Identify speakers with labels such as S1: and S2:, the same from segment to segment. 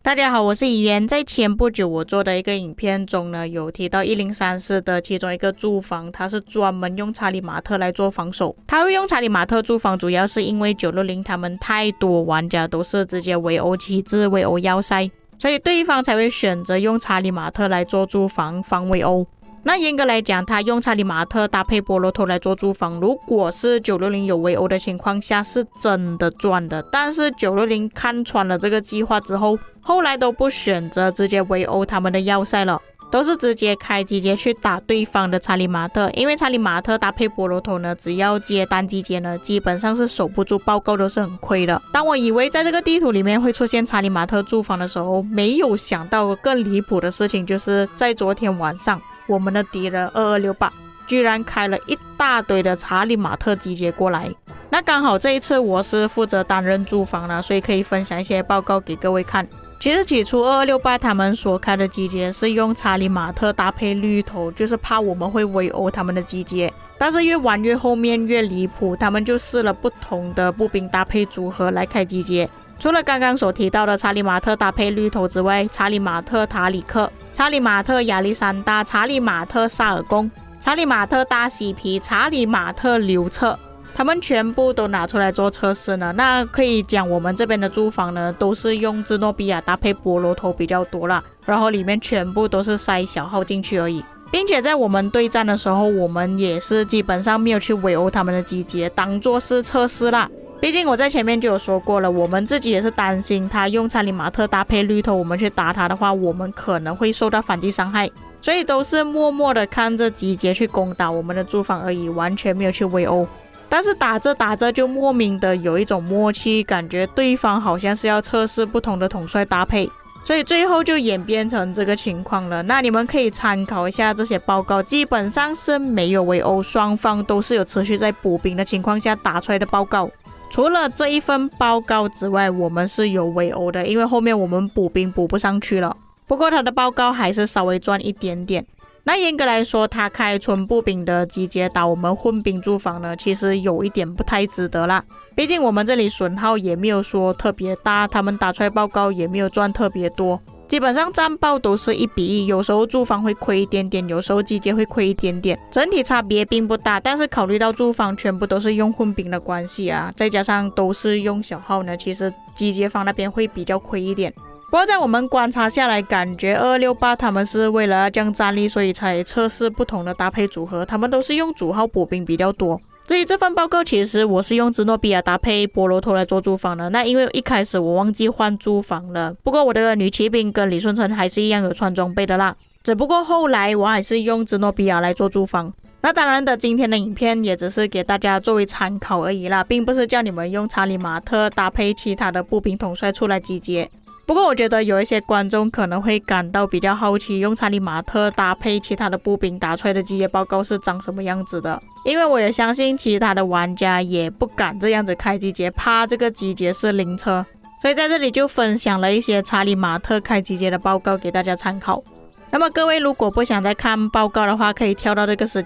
S1: 大家好，我是怡言。在前不久我做的一个影片中呢，有提到1034的其中一个住房，它是专门用查理马特来做防守。他会用查理马特住房，主要是因为960他们太多玩家都是直接围殴旗帜、围殴要塞，所以对方才会选择用查理马特来做住房防围殴。那严格来讲，他用查理马特搭配波罗托来做住房，如果是960有围殴的情况下，是真的赚的。但是960看穿了这个计划之后，后来都不选择直接围殴他们的要塞了，都是直接开集结去打对方的查理马特。因为查理马特搭配波罗托呢，只要接单集结呢，基本上是守不住，报告都是很亏的。当我以为在这个地图里面会出现查理马特住房的时候，没有想到更离谱的事情就是在昨天晚上，我们的敌人2268居然开了一大堆的查理马特集结过来。那刚好这一次我是负责担任住房呢，所以可以分享一些报告给各位看。其实起初2268他们所开的集结是用查理马特搭配绿头，就是怕我们会围殴他们的集结。但是越玩越后面越离谱，他们就试了不同的步兵搭配组合来开集结。除了刚刚所提到的查理马特搭配绿头之外，查理马特塔里克、查理马特亚历山大、查理马特萨尔贡、查理马特大西皮、查理马特刘彻，他们全部都拿出来做测试呢。那可以讲我们这边的住房呢，都是用芝诺比亚搭配波罗头比较多啦，然后里面全部都是塞小号进去而已。并且在我们对战的时候，我们也是基本上没有去围殴他们的集结，当作是测试啦。毕竟我在前面就有说过了，我们自己也是担心他用查理马特搭配绿头，我们去打他的话，我们可能会受到反击伤害，所以都是默默的看着集结去攻打我们的住房而已，完全没有去围殴。但是打着打着就莫名的有一种默契，感觉对方好像是要测试不同的统帅搭配，所以最后就演变成这个情况了。那你们可以参考一下这些报告，基本上是没有围殴，双方都是有持续在补兵的情况下打出来的报告。除了这一份报告之外，我们是有围殴的，因为后面我们补兵补不上去了。不过他的报告还是稍微赚一点点。那严格来说，他开纯步兵的集结打我们混兵住房呢，其实有一点不太值得啦。毕竟我们这里损耗也没有说特别大，他们打出来报告也没有赚特别多。基本上战报都是1:1，有时候住房会亏一点点，有时候集结会亏一点点，整体差别并不大。但是考虑到住房全部都是用混兵的关系啊，再加上都是用小号呢，其实集结方那边会比较亏一点。不过在我们观察下来，感觉2268他们是为了要降战力，所以才测试不同的搭配组合，他们都是用主号补兵比较多。至于这份报告，其实我是用芝诺比亚搭配波罗托来做住房的。那因为一开始我忘记换住房了，不过我的女骑兵跟李顺成还是一样有穿装备的啦。只不过后来我还是用芝诺比亚来做住房。那当然的，今天的影片也只是给大家作为参考而已啦，并不是叫你们用查理马特搭配其他的步兵统帅出来集结。不过我觉得有一些观众可能会感到比较好奇，用查理马特搭配其他的步兵打出来的集结报告是长什么样子的。因为我也相信其他的玩家也不敢这样子开集结，怕这个集结是灵车，所以在这里就分享了一些查理马特开集结的报告给大家参考。那么各位如果不想再看报告的话，可以跳到这个时间。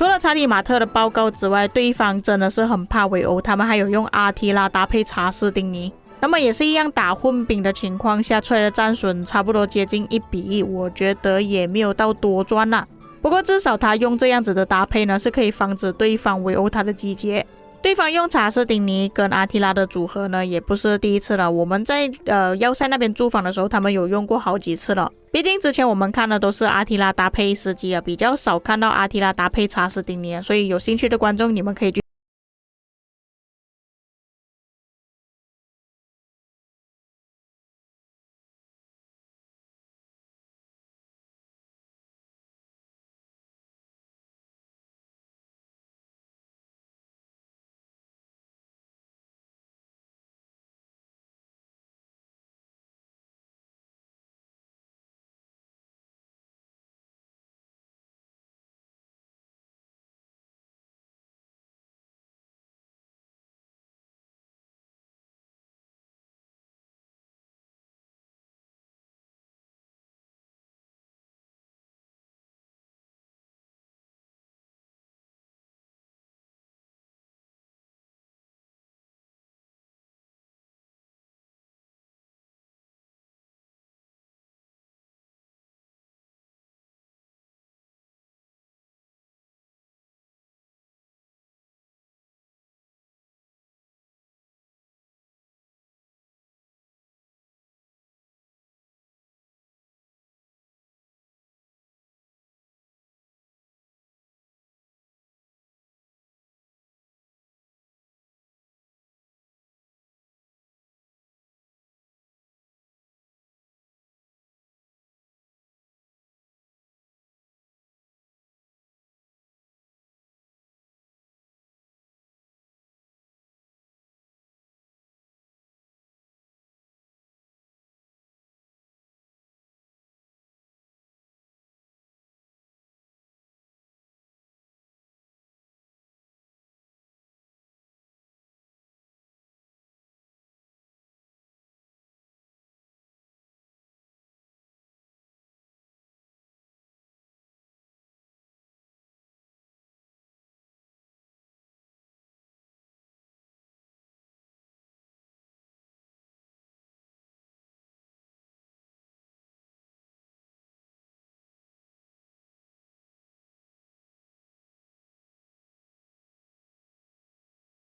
S1: 除了查理马特的报告之外，对方真的是很怕围殴，他们还有用阿提拉搭配查士丁尼，那么也是一样打混兵的情况下，出来的战损差不多接近1:1，我觉得也没有到多赚啦。不过至少他用这样子的搭配呢，是可以防止对方围殴他的集结。对方用查士丁尼跟阿提拉的组合呢，也不是第一次了。我们在要塞那边驻防的时候，他们有用过好几次了。毕竟之前我们看的都是阿提拉搭配司机啊，比较少看到阿提拉搭配查士丁尼啊，所以有兴趣的观众你们可以去